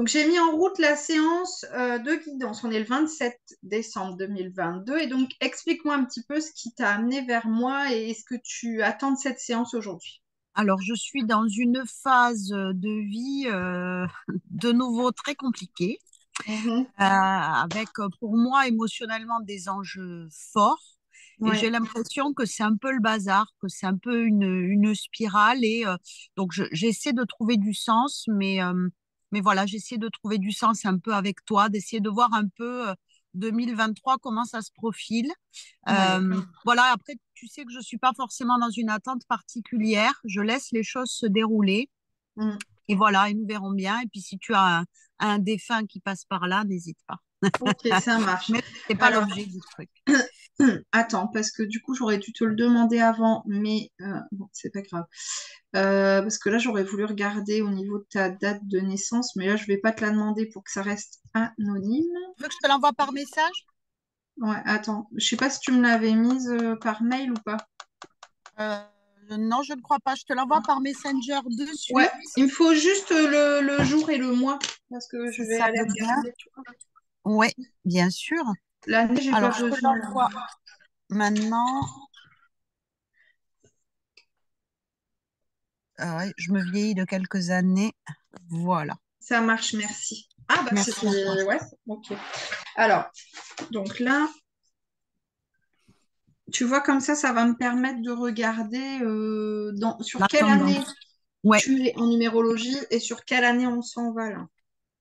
Donc, j'ai mis en route la séance de guidance. On est le 27 décembre 2022. Et donc, explique-moi un petit peu ce qui t'a amené vers moi et ce que tu attends de cette séance aujourd'hui. Alors, je suis dans une phase de vie de nouveau très compliquée, Mhm. avec pour moi émotionnellement des enjeux forts. Et j'ai Ouais. l'impression que c'est un peu le bazar, que c'est un peu une spirale. Et donc, j'essaie de trouver du sens, mais voilà, j'essaie de trouver du sens un peu avec toi, d'essayer de voir un peu 2023 comment ça se profile. Ouais. Voilà, après, tu sais que je suis pas forcément dans une attente particulière. Je laisse les choses se dérouler. Mm. Et voilà, et nous verrons bien. Et puis, si tu as un défunt qui passe par là, n'hésite pas. Ok, ça marche. Mais c'est pas Alors, l'objet du truc. attends, parce que du coup, j'aurais dû te le demander avant, mais bon, c'est pas grave. Parce que là, j'aurais voulu regarder au niveau de ta date de naissance, mais là, je vais pas te la demander pour que ça reste anonyme. Tu veux que je te l'envoie par message? Ouais, attends, je sais pas si tu me l'avais mise par mail ou pas. Euh, non, je ne crois pas. Je te l'envoie par Messenger de Ouais, suite. il me faut juste le jour et le mois, parce que je Si vais ça aller veut bien. regarder, tu vois. Oui, bien sûr. L'année, j'ai pas Alors, je te besoin. l'envoie maintenant. Ah ouais, je me vieillis de quelques années. Voilà. Ça marche, merci. Ah, bah, Merci à toi. c'était... Ouais, ok. Alors, donc là, tu vois, comme ça va me permettre de regarder sur La quelle année tendance. Ouais, tu es en numérologie et sur quelle année on s'en va là.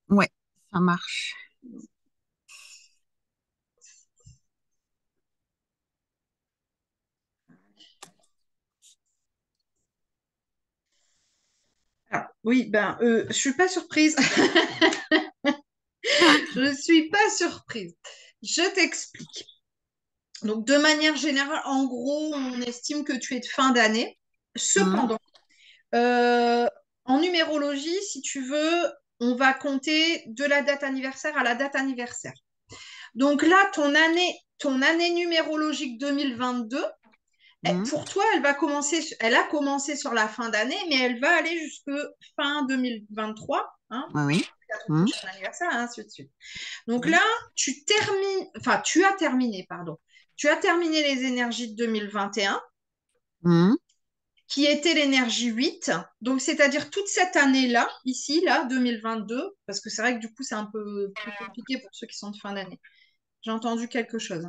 ouais, ça marche. Ah, oui, ben, je suis pas surprise. Je ne suis pas surprise. Je t'explique. Donc, de manière générale, en gros, on estime que tu es de fin d'année. Hum, Cependant, euh, en numérologie, si tu veux, on va compter de la date anniversaire à la date anniversaire. Donc là, ton année numérologique 2022, hum. pour toi, elle a commencé sur la fin d'année, mais elle va aller jusque fin 2023, hein, Oui, oui. à ton Hum, prochain anniversaire, et ainsi de suite. Donc hum, là, tu as terminé, pardon. Tu as terminé les énergies de 2021, hum. qui était l'énergie 8. Donc, c'est-à-dire toute cette année-là, ici, là, 2022, parce que c'est vrai que du coup, c'est un peu plus compliqué pour ceux qui sont de fin d'année. J'ai entendu quelque chose.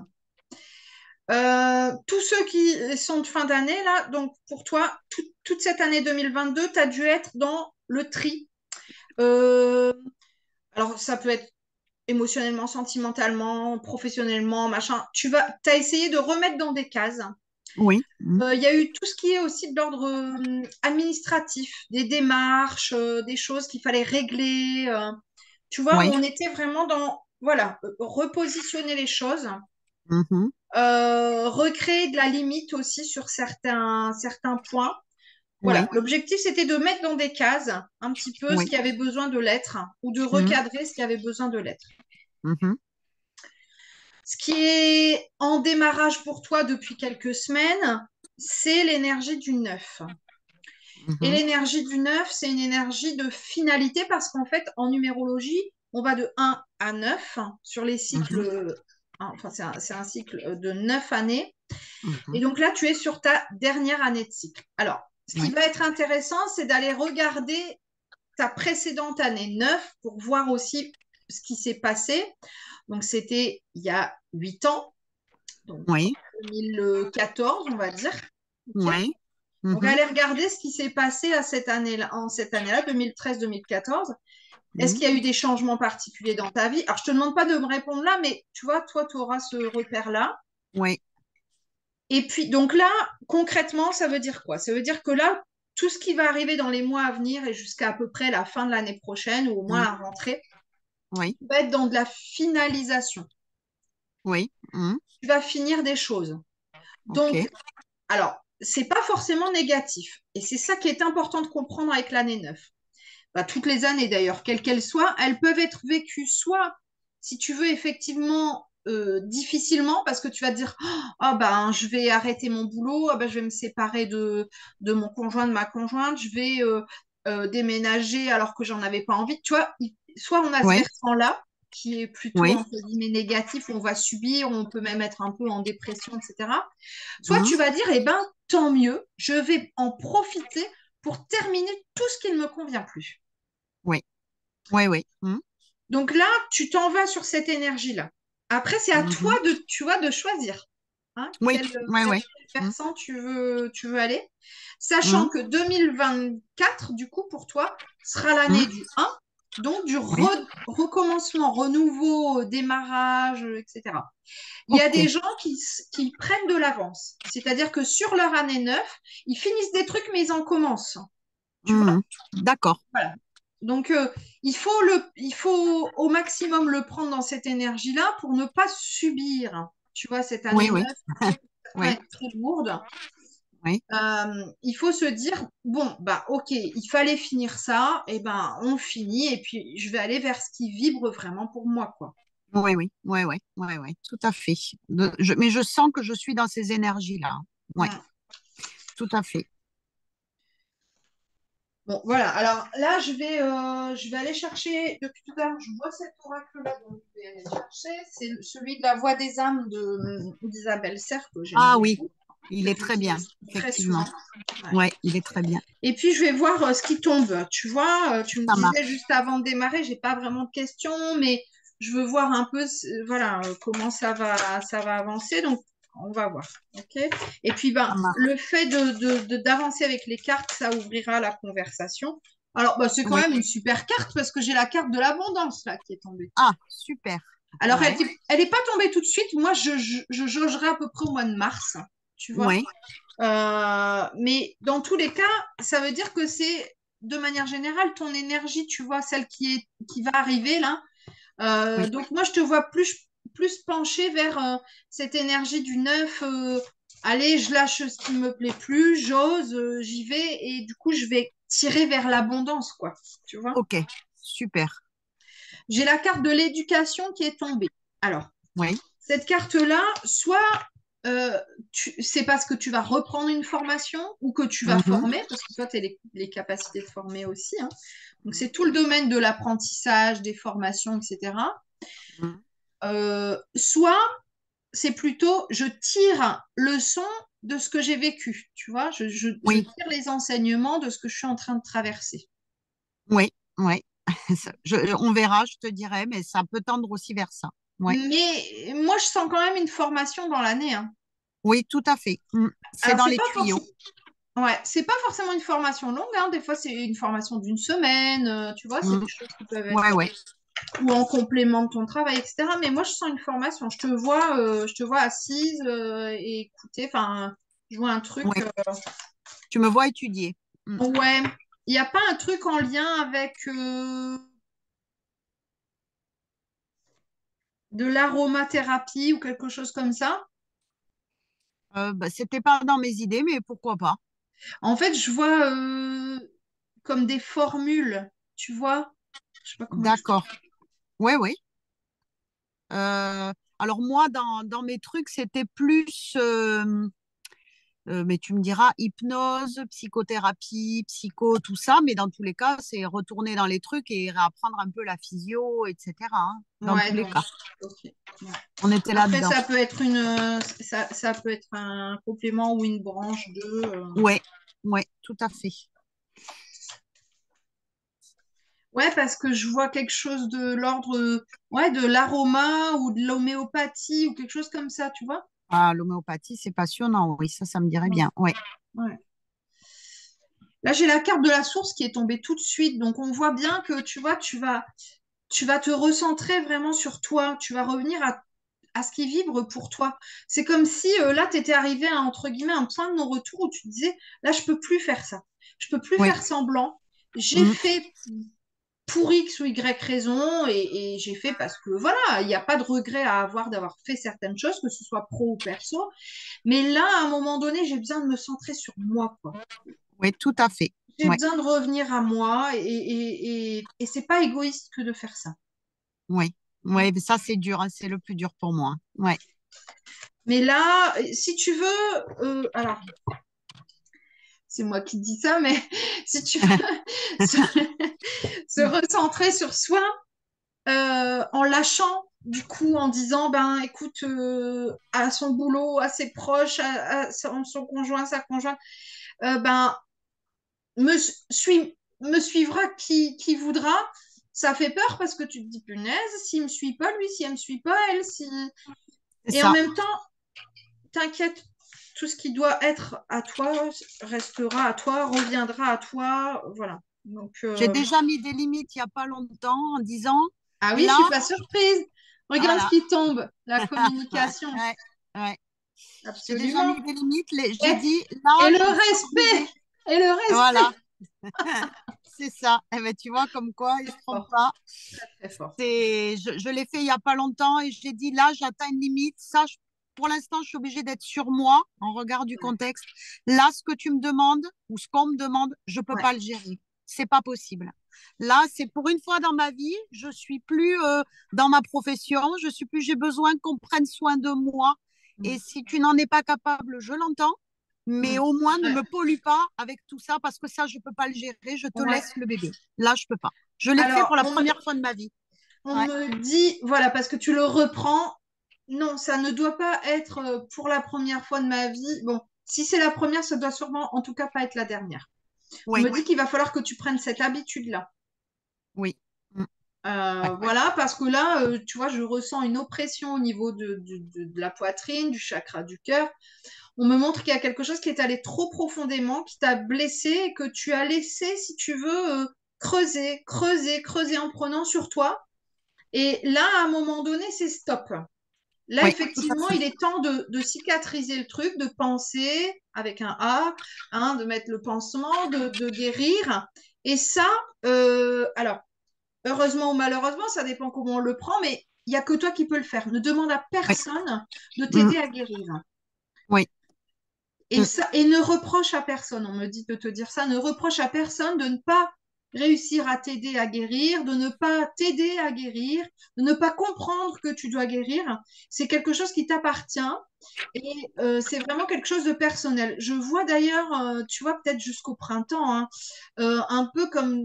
Tous ceux qui sont de fin d'année, là, donc pour toi, toute cette année 2022, tu as dû être dans le tri. Euh, alors, ça peut être émotionnellement, sentimentalement, professionnellement, machin. T'as essayé de remettre dans des cases. Oui. Hum. Il y a eu tout ce qui est aussi de l'ordre administratif, des démarches, des choses qu'il fallait régler. Tu vois, Oui. on était vraiment dans, voilà, repositionner les choses, Mhm. recréer de la limite aussi sur certains points. Voilà, Oui. l'objectif, c'était de mettre dans des cases un petit peu ce Oui. qui avait besoin de l'être ou de Hum, recadrer ce qui avait besoin de l'être. mhm. Ce qui est en démarrage pour toi depuis quelques semaines, c'est l'énergie du neuf. Et Mhm. l'énergie du 9, c'est une énergie de finalité parce qu'en fait, en numérologie, on va de 1 à 9 sur les Mhm. cycles. Enfin, c'est un cycle de 9 années. Et Mhm. donc là, tu es sur ta dernière année de cycle. Alors, ce qui Oui. va être intéressant, c'est d'aller regarder ta précédente année 9 pour voir aussi ce qui s'est passé. Donc, c'était il y a 8 ans, donc Oui. 2014, on va dire. Ok. Oui. Donc, Mhm. allez regarder ce qui s'est passé en cette année-là, 2013-2014. Est-ce Mhm. qu'il y a eu des changements particuliers dans ta vie? Alors, je te demande pas de me répondre là, mais tu vois, toi, tu auras ce repère-là. Oui. Et puis, donc là, concrètement, ça veut dire quoi? Ça veut dire que là, tout ce qui va arriver dans les mois à venir et jusqu'à à peu près la fin de l'année prochaine, ou au moins Mhm. la rentrée, Oui. va être dans de la finalisation. Oui. Mhm. Tu vas finir des choses. Ok. Donc, alors, c'est pas forcément négatif. Et c'est ça qui est important de comprendre avec l'année 9. Bah, toutes les années d'ailleurs, quelles qu'elles soient, elles peuvent être vécues soit, si tu veux, effectivement, difficilement, parce que tu vas te dire, ah ben, je vais arrêter mon boulot, ah ben, je vais me séparer de mon conjoint, de ma conjointe, je vais déménager alors que j'en avais pas envie. Tu vois, soit on a ce Oui, versant-là, qui est plutôt, oui. entre guillemets, négatif, où on va subir, on peut même être un peu en dépression, etc. Soit Mhm. tu vas dire, eh ben, tant mieux, je vais en profiter pour terminer tout ce qui ne me convient plus. Oui, oui, oui. Mhm. Donc là, tu t'en vas sur cette énergie-là. Après, c'est à toi Mhm. de, tu vois, de choisir hein, Oui, oui, vers oui. quel Mhm. versant tu veux aller. Sachant Mhm. que 2024, du coup, pour toi, sera l'année Mhm. du 1, donc du Oui, recommencement, renouveau, démarrage, etc. Il y a ok. des gens qui prennent de l'avance. C'est-à-dire que sur leur année 9, ils finissent des trucs, mais ils en commencent. Tu vois? Mhm. D'accord. Voilà. Donc, il faut au maximum le prendre dans cette énergie-là pour ne pas subir, tu vois, cette Oui, année oui, 9 qui peut certains oui, être très lourde. oui, Il faut se dire, bon, bah, ok, il fallait finir ça, et ben, on finit, et puis je vais aller vers ce qui vibre vraiment pour moi, quoi. oui, oui, oui, oui, oui, oui, tout à fait. Mais je sens que je suis dans ces énergies-là. Oui, Mm. tout à fait. Bon, voilà. Alors là, je vais aller chercher, depuis tout à l'heure, je vois cet oracle-là, donc je vais aller chercher. C'est celui de la voix des âmes d'Isabelle Serre, que j'aime Ah oui, beaucoup, il que est très bien, j'utilise très effectivement. souvent. Ouais. Ouais, il est très bien. Et puis, je vais voir ce qui tombe. Tu vois, tu me Ça disais marche. juste avant de démarrer, j'ai pas vraiment de questions, mais je veux voir un peu, voilà, comment ça va avancer. Donc, on va voir. OK? Et puis, ben, Ça marche. le fait d'avancer avec les cartes, ça ouvrira la conversation. Alors, bah, c'est quand Oui. même une super carte parce que j'ai la carte de l'abondance là qui est tombée. Ah, super. Alors, Ouais, elle est pas tombée tout de suite. Moi, je jaugerai à peu près au mois de mars, tu vois. ouais, Mais dans tous les cas, ça veut dire que c'est de manière générale ton énergie, tu vois, celle qui va arriver là. oui. Donc moi, je te vois plus pencher vers cette énergie du neuf. Allez, je lâche ce qui me plaît plus, j'ose, j'y vais et du coup, je vais tirer vers l'abondance, quoi. Tu vois? Ok, super. J'ai la carte de l'éducation qui est tombée. Alors, Oui. cette carte-là, soit c'est parce que tu vas reprendre une formation ou que tu vas Mhm. former, parce que toi, tu as les capacités de former aussi. Hein. Donc, c'est tout le domaine de l'apprentissage, des formations, etc. Mhm. Soit c'est plutôt je tire le son de ce que j'ai vécu, tu vois, je Oui, tire les enseignements de ce que je suis en train de traverser. oui, oui. On verra, je te dirai, mais ça peut tendre aussi vers ça. Oui, Mais moi, je sens quand même une formation dans l'année. Hein. oui, tout à fait. C'est Alors, dans c'est les pas tuyaux. forcément. Ouais, c'est pas forcément une formation longue, hein. Des fois, c'est une formation d'une semaine, tu vois, c'est Mm. des choses qui peuvent être Ouais, ouais. ou en complément de ton travail, etc. Mais moi, je sens une formation. Je te vois assise et écouter. Enfin, je vois un truc. Ouais. Tu me vois étudier. Ouais, il n'y a pas un truc en lien avec de l'aromathérapie ou quelque chose comme ça. Bah, c'était pas dans mes idées, mais pourquoi pas? En fait, je vois comme des formules, tu vois. Je sais pas comment expliquer. D'accord. Ouais, ouais. Alors moi, dans mes trucs, c'était plus, mais tu me diras, hypnose, psychothérapie, psycho, tout ça. Mais dans tous les cas, c'est retourner dans les trucs et réapprendre un peu la physio, etc., hein, dans Ouais, tous les donc, cas. ok. Ouais. On était Après, là-dedans. ça peut être un complément ou une branche de. Ouais, ouais, tout à fait. Ouais, parce que je vois quelque chose de l'ordre, ouais, de l'aroma ou de l'homéopathie ou quelque chose comme ça, tu vois? Ah, l'homéopathie, c'est passionnant. Oui, ça me dirait Ouais. bien. Ouais. Ouais. Là, j'ai la carte de la source qui est tombée tout de suite, donc on voit bien que tu vois, tu vas te recentrer vraiment sur toi. Tu vas revenir à ce qui vibre pour toi. C'est comme si là, tu étais arrivé à, entre guillemets, un point de non-retour où tu te disais, là, je peux plus faire ça. Je peux plus Oui. faire semblant. J'ai Mm. fait pour X ou Y raison et j'ai fait parce que voilà, il n'y a pas de regret à avoir d'avoir fait certaines choses, que ce soit pro ou perso. Mais là, à un moment donné, j'ai besoin de me centrer sur moi, quoi. Oui, tout à fait. J'ai Ouais. besoin de revenir à moi et c'est pas égoïste que de faire ça. Oui. Ouais, mais ça, c'est dur, hein, c'est le plus dur pour moi. Ouais. Mais là, si tu veux, alors c'est moi qui dis ça, mais si tu veux se, se recentrer sur soi, en lâchant, du coup, en disant, ben, écoute, à son boulot, à ses proches, à son conjoint, sa conjointe, ben, me, me suivra qui voudra. Ça fait peur parce que tu te dis, punaise, s'il me suit pas, lui, si elle me suit pas, elle, si... C'est Et en ça. même temps, t'inquiète, tout ce qui doit être à toi restera à toi, reviendra à toi, voilà. Donc, J'ai déjà mis des limites il n'y a pas longtemps en disant, ah oui, je là, suis pas surprise. Regarde ce voilà. qui tombe, la communication, Ouais, ouais. J'ai déjà absolument. mis des limites. J'ai Et, dit, là, et le je ne suis pas respect, obligée. et le Voilà, respect. c'est ça. Eh ben, tu vois, comme quoi, il ne se Très trompe fort, pas. très très fort. Je l'ai fait il n'y a pas longtemps et j'ai dit, là, j'atteins une limite. Ça, pour l'instant, je suis obligée d'être sur moi en regard du contexte. Là, ce que tu me demandes ou ce qu'on me demande, je ne peux Ouais. pas le gérer. C'est pas possible. Là, c'est pour une fois dans ma vie, je suis plus dans ma profession, je suis plus, j'ai besoin qu'on prenne soin de moi. Et Mm. si tu n'en es pas capable, je l'entends, mais Mm. au moins ne Ouais. me pollue pas avec tout ça parce que ça, je peux pas le gérer. Je te Ouais. laisse le bébé. Là, je peux pas. Je l'ai fait Alors, pour la première fois de ma vie. on Ouais. me dit, voilà, parce que tu le reprends. Non, ça ne doit pas être pour la première fois de ma vie. Bon, si c'est la première, ça doit sûrement, en tout cas, pas être la dernière. On me Oui, dit qu'il va falloir que tu prennes cette habitude-là. oui. Mm. Ouais. Voilà, parce que là, tu vois, je ressens une oppression au niveau de la poitrine, du chakra du cœur. On me montre qu'il y a quelque chose qui est allé trop profondément, qui t'a blessé et que tu as laissé, si tu veux, creuser, creuser, creuser en prenant sur toi. Et là, à un moment donné, c'est stop. Là, Oui, tout à effectivement, fait. il est temps de cicatriser le truc, de penser avec un A, hein, de mettre le pansement, de guérir. Et ça, alors, heureusement ou malheureusement, ça dépend comment on le prend, mais il n'y a que toi qui peux le faire. Ne demande à Oui. personne de Mm. t'aider à guérir. Oui. Et, Mm. ça, et ne reproche à personne, on me dit de te dire ça, ne reproche à personne de ne pas réussir à t'aider à guérir, de ne pas t'aider à guérir, de ne pas comprendre que tu dois guérir. C'est quelque chose qui t'appartient et c'est vraiment quelque chose de personnel. Je vois d'ailleurs, tu vois, peut-être jusqu'au printemps, hein, un peu comme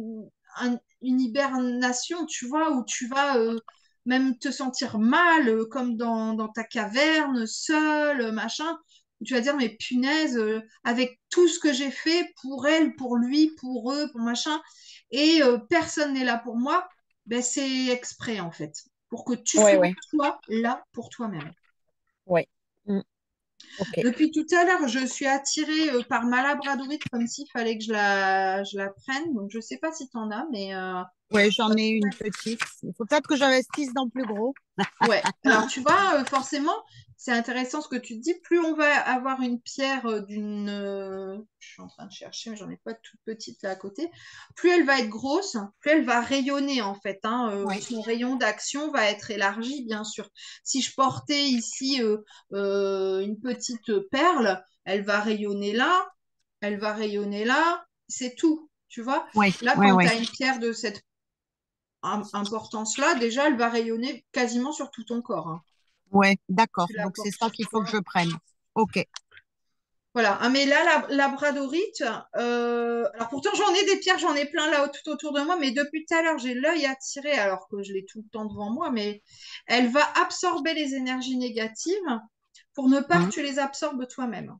une hibernation, tu vois, où tu vas même te sentir mal, comme dans ta caverne, seul, machin. Tu vas dire, mais punaise, avec tout ce que j'ai fait pour elle, pour lui, pour eux, pour machin, et personne n'est là pour moi, ben c'est exprès en fait, pour que tu Oui, sois oui. toi là pour toi-même. Oui. Mm. Ok. Depuis tout à l'heure, je suis attirée par ma labradorite comme s'il fallait que je la prenne. Donc, je sais pas si tu en as, mais Oui, j'en ai une petite. Il faut peut-être que j'investisse dans plus gros. ouais. Alors, tu vois, forcément, c'est intéressant ce que tu dis. Plus on va avoir une pierre d'une... je suis en train de chercher, mais j'en ai pas de toute petite là à côté. Plus elle va être grosse, plus elle va rayonner en fait, hein. Oui. Son rayon d'action va être élargi, bien sûr. Si je portais ici une petite perle, elle va rayonner là, elle va rayonner là. C'est tout, tu vois. Oui, Là, oui, quand oui. tu as une pierre de cette importance-là, déjà, elle va rayonner quasiment sur tout ton corps, hein. Oui, d'accord. Tu la Donc, c'est portes ça sur qu'il faut que toi. je prenne. Ok. Voilà. Ah, mais là, la labradorite, alors pourtant, j'en ai des pierres, j'en ai plein là tout autour de moi, mais depuis tout à l'heure, j'ai l'œil attiré, alors que je l'ai tout le temps devant moi, mais elle va absorber les énergies négatives pour ne pas que Mm. tu les absorbes toi-même,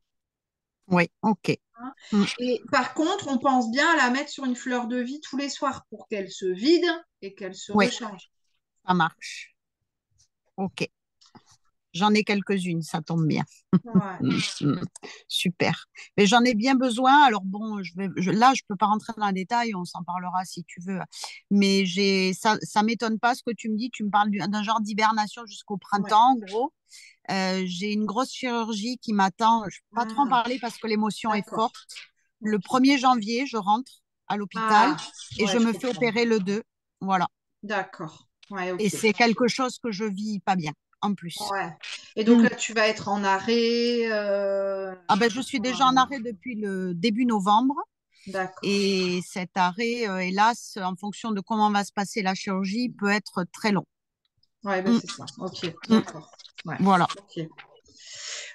Oui, ok. hein. Mm. Et par contre, on pense bien à la mettre sur une fleur de vie tous les soirs pour qu'elle se vide et qu'elle se Oui, recharge. ça marche. Ok. J'en ai quelques-unes, ça tombe bien. Ouais. Mm, mm. Super. Mais j'en ai bien besoin. Alors bon, là, je peux pas rentrer dans les détails, on s'en parlera si tu veux. Mais ça m'étonne pas ce que tu me dis. Tu me parles d'un genre d'hibernation jusqu'au Ouais. printemps, en gros. J'ai une grosse chirurgie qui m'attend. Je ne peux pas trop en Ah, parler parce que l'émotion est d'accord. forte. Le Ok. 1er janvier, je rentre à l'hôpital Ah, et ouais, je je me fais comprends. opérer le 2. Voilà. D'accord. Ouais, Et ok. c'est quelque chose que je vis pas bien, en plus. Ouais. Et donc Mm. là, tu vas être en arrêt. Ah ben, je suis déjà en arrêt depuis le début novembre. D'accord. Et cet arrêt, hélas, en fonction de comment va se passer la chirurgie, peut être très long. Ouais, ben Mm, c'est ça. Ok, mm. d'accord. Ouais. Voilà. Ok.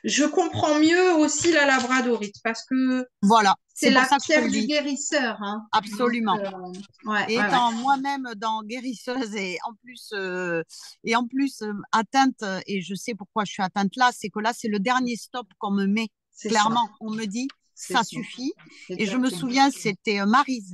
Je comprends mieux aussi la labradorite parce que Voilà, c'est c'est pour la ça que je te pierre le du dis. guérisseur, hein. Donc, Absolument. ouais, Et ouais, ouais. étant moi-même dans guérisseuse et en plus atteinte, et je sais pourquoi je suis atteinte là, c'est que là, c'est le dernier stop qu'on me met. C'est ça, Clairement, on me dit, c'est ça ça. suffit. Et je me Exactement. souviens, c'était Maryse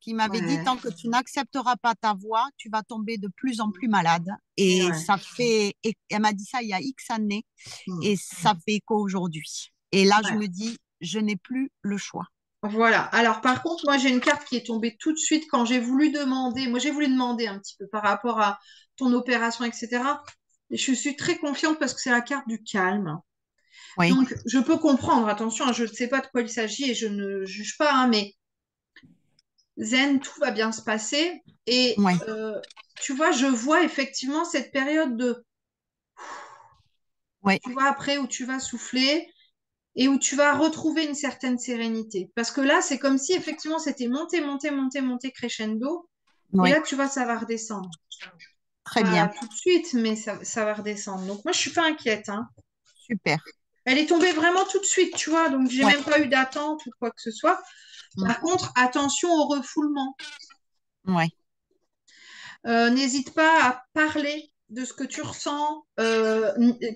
qui m'avait dit, Ouais, tant que tu n'accepteras pas ta voix, tu vas tomber de plus en plus malade. et Et ouais. ça fait, et elle m'a dit ça il y a X années, Mm. et ça fait écho aujourd'hui. Et là, je Ouais. me dis, je n'ai plus le choix. Voilà. Alors, par contre, moi, j'ai une carte qui est tombée tout de suite quand j'ai voulu demander. Moi, j'ai voulu demander un petit peu par rapport à ton opération, etc. Et je suis très confiante parce que c'est la carte du calme. Oui, Donc, je peux comprendre. Attention, hein, je ne sais pas de quoi il s'agit et je ne juge pas, hein, mais zen, tout va bien se passer. Et oui, tu vois, je vois effectivement cette période de, oui, tu vois, après où tu vas souffler et où tu vas retrouver une certaine sérénité. Parce que là, c'est comme si effectivement c'était monté, monté, monté, monté crescendo. Et oui, là, tu vois, ça va redescendre. très Pas bien, tout de suite, mais ça va redescendre. Donc moi, je suis pas inquiète, hein. super. Elle est tombée vraiment tout de suite, tu vois. Donc j'ai Ouais. même pas eu d'attente ou quoi que ce soit. Mm. Par contre, attention au refoulement. Ouais. N'hésite pas à parler de ce que tu ressens,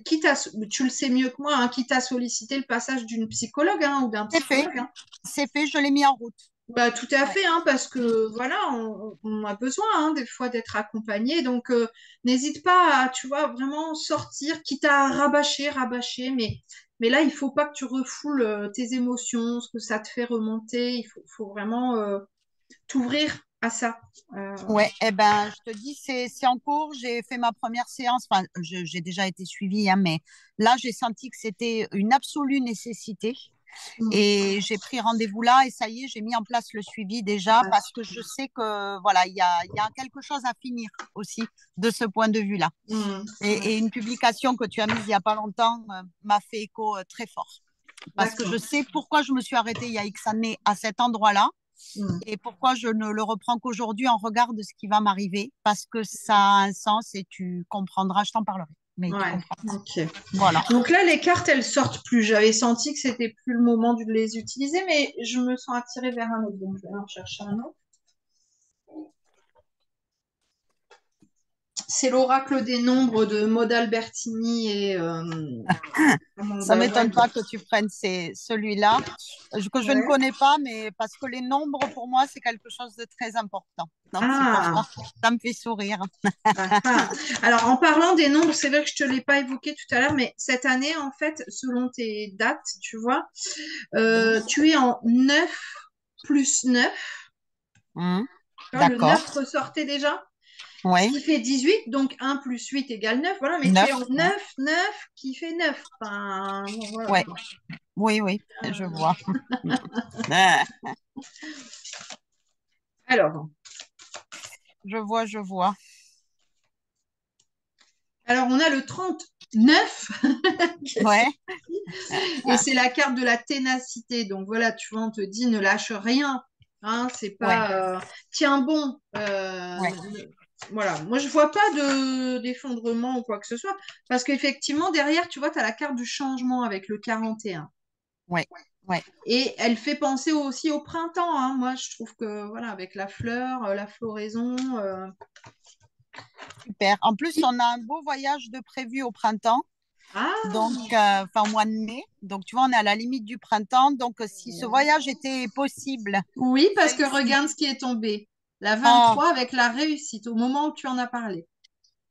quitte à, tu le sais mieux que moi, hein, quitte à solliciter le passage d'une psychologue hein, ou d'un C'est fait, psychologue. Hein. c'est fait, je l'ai mis en route. Bah, tout à Ouais. fait, hein, parce que voilà, on a besoin hein, des fois d'être accompagné. Donc, n'hésite pas à, tu vois, vraiment sortir, quitte à rabâcher, rabâcher. Mais là, il faut pas que tu refoules tes émotions, ce que ça te fait remonter. Il faut vraiment t'ouvrir à ça. Euh, Ouais, eh ben, je te dis, c'est en cours. J'ai fait ma première séance. Enfin, j'ai déjà été suivie, hein, mais là, j'ai senti que c'était une absolue nécessité. Et j'ai pris rendez-vous là et ça y est, j'ai mis en place le suivi déjà ah, parce que je sais que voilà, il y a quelque chose à finir aussi de ce point de vue-là. ouais, Et une publication que tu as mise il n'y a pas longtemps m'a fait écho très fort parce que je d'accord. sais pourquoi je me suis arrêtée il y a X années à cet endroit-là Mm. et pourquoi je ne le reprends qu'aujourd'hui en regard de ce qui va m'arriver parce que ça a un sens et tu comprendras, je t'en parlerai, mais tu Ouais, comprendras. ok. Voilà. Donc là, les cartes, elles sortent plus. J'avais senti que c'était plus le moment de les utiliser, mais je me sens attirée vers un autre. Donc, je vais en chercher un autre. C'est l'oracle des nombres de Maud Albertini et Ça Amanda m'étonne Webb. pas que tu prennes celui-là, que je ne Ouais. connais pas, mais parce que les nombres, pour moi, c'est quelque chose de très important. Donc, c'est pour Ah, ça, ça me fait sourire. ah, ah. Alors, en parlant des nombres, c'est vrai que je ne te l'ai pas évoqué tout à l'heure, mais cette année, en fait, selon tes dates, tu vois, tu es en 9 plus 9. Mhm. Le D'accord. 9 ressortait déjà. Ce Oui. qui fait 18, donc 1 plus 8 égale 9, voilà, mais tu es 9. en 9, 9 qui fait 9. Enfin, bon, voilà. Ouais. Oui, oui, je vois. Ah, Alors, je vois, je vois. alors, on a le 39 qui est Ouais. sorti, et c'est la carte de la ténacité. Donc voilà, tu vois, on te dit ne lâche rien. Hein, c'est Ouais. pas tiens bon. Ouais. Voilà, moi je vois pas de d'effondrement ou quoi que ce soit, parce qu'effectivement derrière, tu vois, tu as la carte du changement avec le 41. Ouais. Ouais. Et elle fait penser aussi au printemps. Hein. Moi, je trouve que voilà, avec la fleur, la floraison. Super. En plus, on a un beau voyage de prévu au printemps. Ah, Donc, enfin, au mois de mai. Donc, tu vois, on est à la limite du printemps. Donc, si ce voyage était possible, oui, parce que celui-ci. regarde ce qui est tombé. La Ah, 23 avec la réussite au moment où tu en as parlé.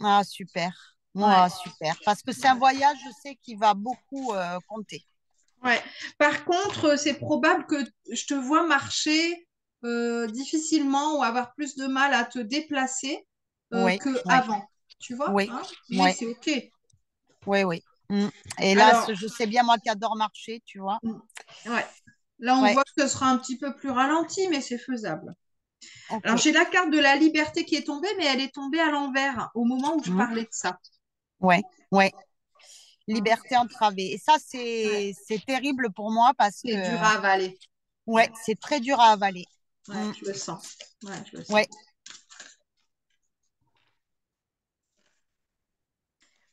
ah, super. Ouais, Moi, super. Parce que c'est un voyage, je sais, qui va beaucoup compter. ouais. Par contre, c'est probable que je te vois marcher difficilement ou avoir plus de mal à te déplacer Oui, que oui, avant. Tu vois, oui, hein. Mais oui, c'est OK. oui, oui. Mm. Et là, Alors, je sais bien, moi qui adore marcher, tu vois. mm, ouais. Là, on Ouais, voit que ce sera un petit peu plus ralenti, mais c'est faisable. ok. Alors, j'ai la carte de la liberté qui est tombée, mais elle est tombée à l'envers au moment où je Mm. parlais de ça. Ouais, ouais. Hein. Liberté entravée. Et ça, Ouais. c'est terrible pour moi parce C'est dur que, à avaler. ouais, Ouais, c'est très dur à avaler. ouais, Mm. je le sens. Ouais, je le sens. Ouais,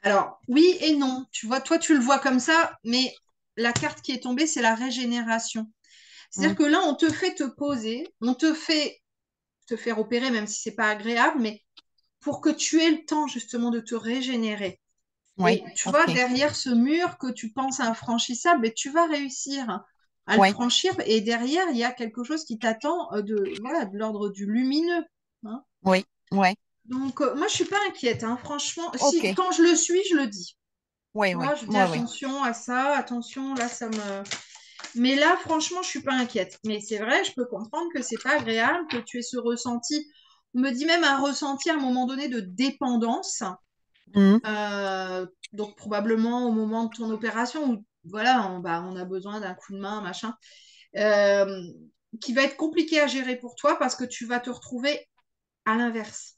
Alors, oui et non. Tu vois, toi, tu le vois comme ça, mais la carte qui est tombée, c'est la régénération. C'est-à-dire Mm. que là, on te fait te poser, on te fait te faire opérer, même si c'est pas agréable, mais pour que tu aies le temps justement de te régénérer. Oui, Et tu vois, ok. derrière ce mur que tu penses infranchissable, et tu vas réussir à le Oui, franchir. Et derrière, il y a quelque chose qui t'attend voilà, de l'ordre du lumineux. Hein. oui, oui. Donc, moi, je suis pas inquiète. Hein. Franchement, Ok. si, quand je le suis, je le dis. Oui, Tu oui, vois, je dis oui, oui. attention à ça, attention, là, ça me... Mais là, franchement, je suis pas inquiète. Mais c'est vrai, je peux comprendre que c'est pas agréable, que tu aies ce ressenti. On me dit même un ressenti à un moment donné de dépendance. Mm. Donc probablement au moment de ton opération où voilà, on a besoin d'un coup de main, machin, euh, qui va être compliqué à gérer pour toi parce que tu vas te retrouver à l'inverse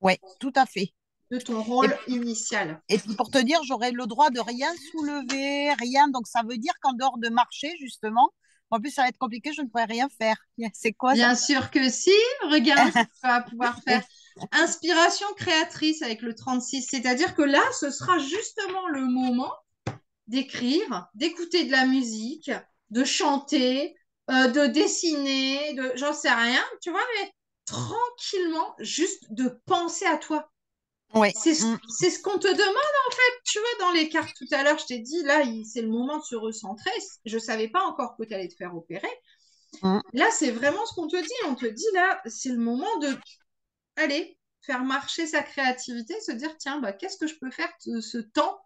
Oui, tout à fait. de ton Et, rôle initial. et puis pour te dire, j'aurais le droit de rien soulever, rien. Donc ça veut dire qu'en dehors de marcher, justement, en plus ça va être compliqué, je ne pourrais rien faire. C'est quoi ça? Bien sûr que si, regarde ce que tu vas pouvoir faire. Inspiration créatrice avec le 36, c'est-à-dire que là, ce sera justement le moment d'écrire, d'écouter de la musique, de chanter, de dessiner, de j'en sais rien, tu vois, mais tranquillement, juste de penser à toi. Oui. C'est ce qu'on te demande en fait, tu vois, dans les cartes tout à l'heure, je t'ai dit, là, c'est le moment de se recentrer. Je ne savais pas encore que tu allais te faire opérer. Là, c'est vraiment ce qu'on te dit. On te dit, là, c'est le moment de, aller faire marcher sa créativité, se dire, tiens, bah, qu'est-ce que je peux faire de ce temps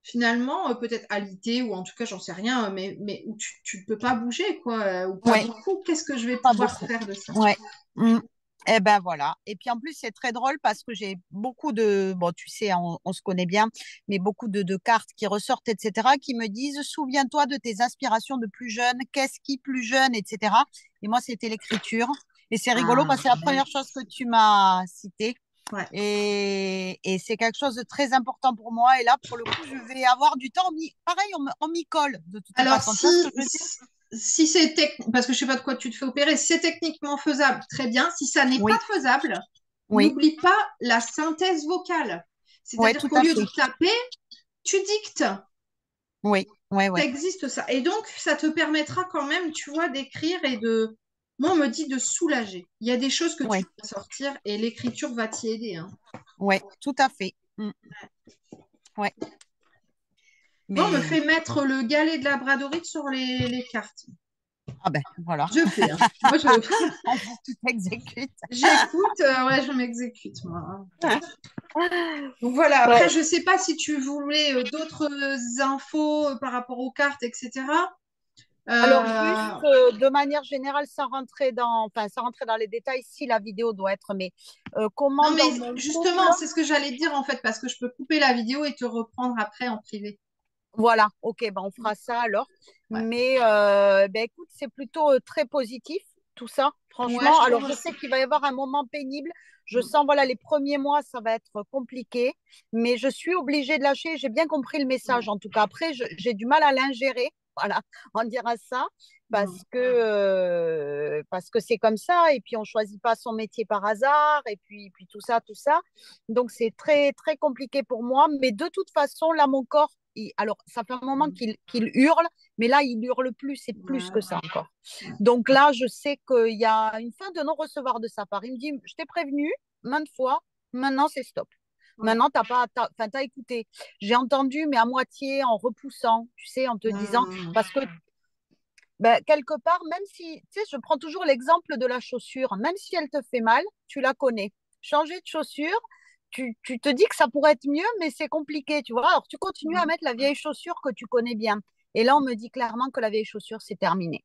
finalement, peut-être alité, ou en tout cas, j'en sais rien, mais où tu ne peux pas bouger, quoi, ou pas Oui, beaucoup. Qu'est-ce que je vais pas pouvoir beaucoup. faire de ça? Ouais. Mm. Eh ben voilà. Et puis en plus, c'est très drôle parce que j'ai beaucoup de, bon, tu sais, on se connaît bien, mais beaucoup de cartes qui ressortent, etc., qui me disent, souviens-toi de tes inspirations de plus jeune, qu'est-ce qui plus jeune, etc. Et moi, c'était l'écriture. Et c'est rigolo Ah, parce que c'est la première chose que tu m'as citée. ouais. Et c'est quelque chose de très important pour moi. Et là, pour le coup, je vais avoir du temps. Pareil, on m'y colle de toute Alors, façon. Tu vois ce que je veux dire? si c'est parce que je sais pas de quoi tu te fais opérer, si c'est techniquement faisable, très bien. Si ça n'est pas Oui, faisable, oui, n'oublie pas la synthèse vocale. oui, C'est-à-dire tout qu'au à lieu de fait. taper, tu dictes. Oui, oui, Ça oui. existe ça. Et donc, ça te permettra quand même, tu vois, d'écrire et de... Moi, on me dit de soulager. Il y a des choses que tu Oui, vas sortir et l'écriture va t'y aider. Hein. oui, tout à fait. Ouais. Moi, on me Mais fait mettre le galet de labradorite sur les cartes. ah ben voilà. Je fais, hein. Moi, Vas-y, tu t'exécutes. j'écoute, ouais, je m'exécute, moi. Hein. Donc voilà, après, Ouais. je sais pas si tu voulais d'autres infos par rapport aux cartes, etc. Alors juste Euh, de manière générale, sans rentrer dans les détails, si la vidéo doit être, mais comment Non, mais dans mon couple, justement, c'est ce que j'allais te dire en fait, parce que je peux couper la vidéo et te reprendre après en privé. voilà, ok, ben on fera ça alors. Ouais. Mais ben écoute, c'est plutôt très positif tout ça, Ouais, franchement. je Alors trouve je sais aussi. qu'il va y avoir un moment pénible. Je Mm. sens, voilà, les premiers mois, ça va être compliqué, mais je suis obligée de lâcher. J'ai bien compris le message, en tout cas. Après, j'ai du mal à l'ingérer, voilà, on dira ça, Mm. parce que c'est comme ça. Et puis on choisit pas son métier par hasard. Et puis tout ça, tout ça. Donc c'est très très compliqué pour moi. Mais de toute façon, là, mon corps, alors ça fait un moment qu'il hurle, mais là, il hurle plus. C'est plus que Ouais, ça encore. ouais. Donc là, je sais qu'il y a une fin de non-recevoir de sa part. Il me dit, je t'ai prévenu maintes fois, maintenant c'est stop. Ouais. Maintenant, t'as écouté. J'ai entendu, mais à moitié, en repoussant, tu sais, en te disant, Mm. parce que ben, quelque part, même si, tu sais, je prends toujours l'exemple de la chaussure, même si elle te fait mal, tu la connais. Changer de chaussure, tu te dis que ça pourrait être mieux, mais c'est compliqué, tu vois. Alors, tu continues à Mm. mettre la vieille chaussure que tu connais bien. Et là, on me dit clairement que la vieille chaussure, c'est terminé.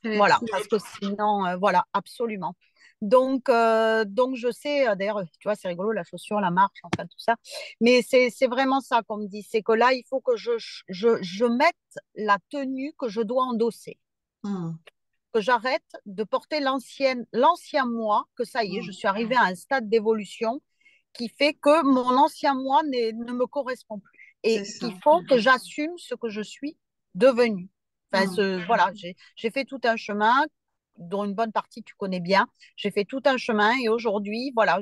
Elle est Voilà, retrouvée. parce que sinon, voilà, absolument. Donc je sais, d'ailleurs, tu vois, c'est rigolo, la chaussure, la marche, enfin tout ça. Mais c'est vraiment ça qu'on me dit, c'est que là, il faut que je mette la tenue que je dois endosser, Mm. que j'arrête de porter l'ancien moi, que ça y est, je Mm. suis arrivée à un stade d'évolution qui fait que mon ancien moi ne me correspond plus C'est et qu'il ça. faut que j'assume ce que je suis devenue. Enfin, Mm. voilà, j'ai fait tout un chemin dont une bonne partie tu connais bien. J'ai fait tout un chemin et aujourd'hui, voilà,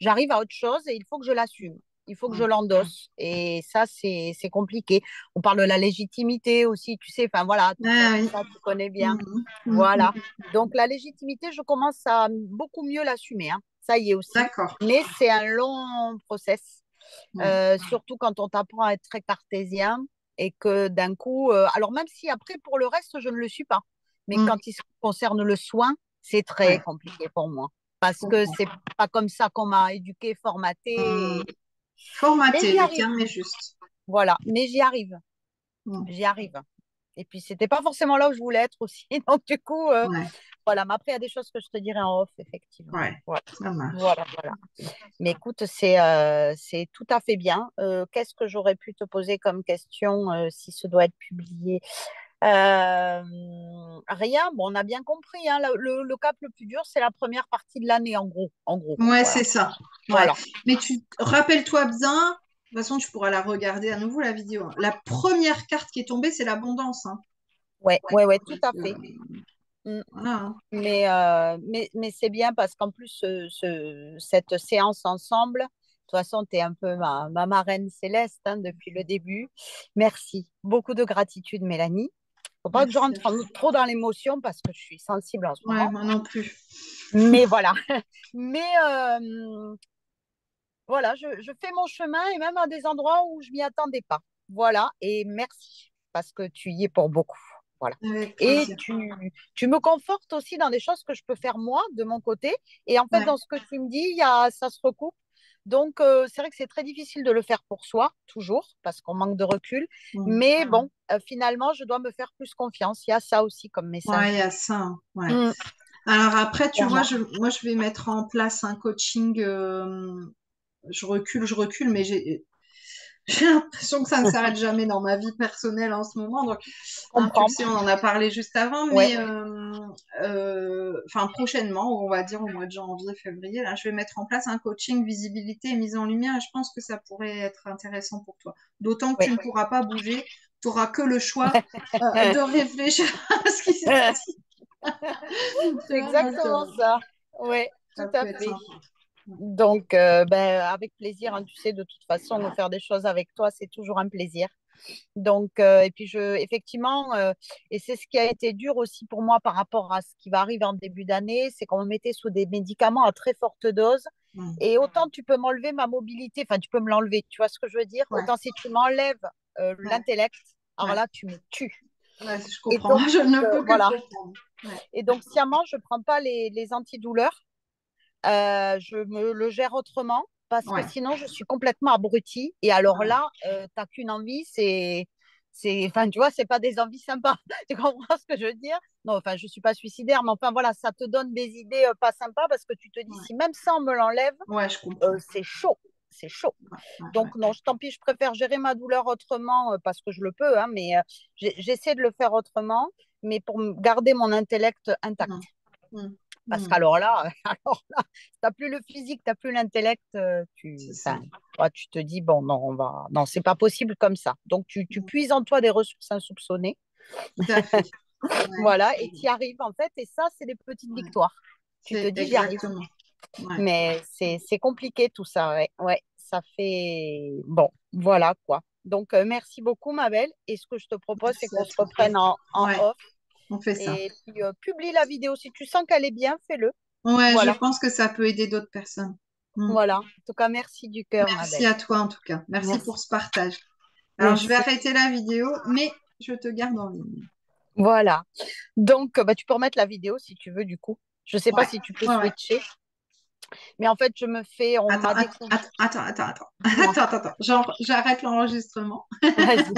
j'arrive à autre chose et il faut que je l'assume. Il faut que je Mm. l'endosse. Et ça, c'est compliqué. On parle de la légitimité aussi, tu sais. Enfin, voilà, Ah tout oui. ça, tu connais bien. Mm, mm, Voilà. mm. Donc, la légitimité, je commence à beaucoup mieux l'assumer, hein. Ça y est aussi. D'accord. Mais c'est un long process. Ouais. Surtout quand on t'apprend à être très cartésien et que d'un coup, alors même si après pour le reste, je ne le suis pas, mais Mm. quand il concerne le soin, c'est très Ouais. compliqué pour moi Je parce que comprends. c'est pas comme ça qu'on m'a éduqué, formaté. Mm. Mais Formaté, j'y le arrive, terme est juste. voilà, mais j'y arrive, Mm. j'y arrive. Et puis c'était pas forcément là où je voulais être aussi, donc du coup, Ouais. voilà. Mais après, il y a des choses que je te dirai en off, effectivement. Ouais. Voilà, Ça marche. voilà, voilà. Mais écoute, c'est tout à fait bien. Qu'est-ce que j'aurais pu te poser comme question si ce doit être publié? Euh, Rien. Bon, on a bien compris, hein, le cap le plus dur, c'est la première partie de l'année, en gros. En gros, Ouais, voilà. c'est ça. Ouais. Voilà. Mais tu rappelle-toi bien, de toute façon, tu pourras la regarder à nouveau, la vidéo, hein. La première carte qui est tombée, c'est l'abondance, hein. Ouais, ouais, ouais, tout Donc, à fait. Mm. voilà, hein. Mais c'est bien parce qu'en plus, cette séance ensemble, de toute façon, tu es un peu ma marraine céleste, hein, depuis le début. Merci. Beaucoup de gratitude, Mélanie. Faut pas que je Merci à rentre toi. trop dans l'émotion parce que je suis sensible en ce Ouais, moment. moi non plus. Mais voilà. Mais voilà, je fais mon chemin et même à des endroits où je m'y attendais pas. Voilà. Et merci parce que tu y es pour beaucoup. Voilà. Avec Et plaisir. tu me confortes aussi dans des choses que je peux faire moi de mon côté. Et en fait, Ouais. dans ce que tu me dis, ça se recoupe. Donc, c'est vrai que c'est très difficile de le faire pour soi, toujours, parce qu'on manque de recul. Mm. Mais bon, finalement, je dois me faire plus confiance. Il y a ça aussi comme Ouais, il message. y a ça, hein. Ouais. Mm, Alors après, tu vois, clairement. moi, je vais mettre en place un coaching. Je recule, mais j'ai l'impression que ça ne s'arrête jamais dans ma vie personnelle en ce moment. Donc, Je hein, tu le comprends. sais, on en a parlé juste avant, Ouais, mais enfin prochainement, on va dire au mois de janvier, février, là, je vais mettre en place un coaching visibilité et mise en lumière. Et je pense que ça pourrait être intéressant pour toi. D'autant que tu ouais. ne pourras pas bouger, tu auras que le choix de réfléchir à ce qui s'est dit. Tu C'est vois, donc, exactement ça. Oui, ça tout peut à être fait. sympa. Ouais. Donc, ben, avec plaisir, hein, tu sais, de toute façon, de faire des choses avec toi, c'est toujours un plaisir. Donc, et puis, effectivement, et c'est ce qui a été dur aussi pour moi par rapport à ce qui va arriver en début d'année, c'est qu'on me mettait sous des médicaments à très forte dose. Mm. Et autant tu peux m'enlever ma mobilité, enfin, tu peux me l'enlever, tu vois ce que je veux dire? Ouais, Autant si tu m'enlèves ouais, l'intellect, alors ouais. là, tu me tues. Ouais, je Et comprends. donc, Je ne peux que voilà. comprendre. Ouais. Et donc, sciemment, je ne prends pas les antidouleurs. Je me le gère autrement parce que Ouais. sinon, je suis complètement abrutie. Et alors Ouais. là, t'as qu'une envie, enfin, tu vois, c'est pas des envies sympas. Tu comprends ce que je veux dire? Non, enfin, je suis pas suicidaire, mais enfin, voilà, ça te donne des idées pas sympas parce que tu te dis, Ouais. si même ça, on me l'enlève, Ouais, je comprends. c'est chaud. C'est chaud. Ouais, ouais, ouais. Donc, non, tant pis, je préfère gérer ma douleur autrement parce que je le peux, hein, mais j'essaie de le faire autrement, mais pour garder mon intellect intact. Mm, mm, Parce mm. qu'alors là, alors là, t'as plus le physique, t'as plus l'intellect, C'est ça. enfin, ouais, tu te dis bon non, non, c'est pas possible comme ça. Donc tu Mm. puises en toi des ressources insoupçonnées, Tout à fait. Ouais, voilà, et tu y arrives en fait. Et ça, c'est des petites ouais. victoires. Tu te C'est dis j'y arrive, exactement. Ouais. mais c'est compliqué tout ça, ouais, ouais, ça fait bon, voilà quoi. Donc merci beaucoup, ma belle. Et ce que je te propose, c'est Merci qu'on à se toi. reprenne en Ouais, off on fait ça. et puis publie la vidéo si tu sens qu'elle est bien, fais-le. Ouais, je Voilà. pense que ça peut aider d'autres personnes. Mm. Voilà. En tout cas, merci du cœur, ma Merci belle. à toi en tout cas. Merci Merci. pour ce partage. Alors, je vais Merci. arrêter la vidéo, mais je te garde en ligne. Voilà. Donc, bah, tu peux remettre la vidéo si tu veux, du coup. Je ne sais pas Ouais, si tu peux ouais, ouais. switcher, mais en fait, on Attends, m'a attends, découvert. attends, attends, attends, attends. Dis-moi. Attends, attends, attends. J'arrête l'enregistrement. Vas-y.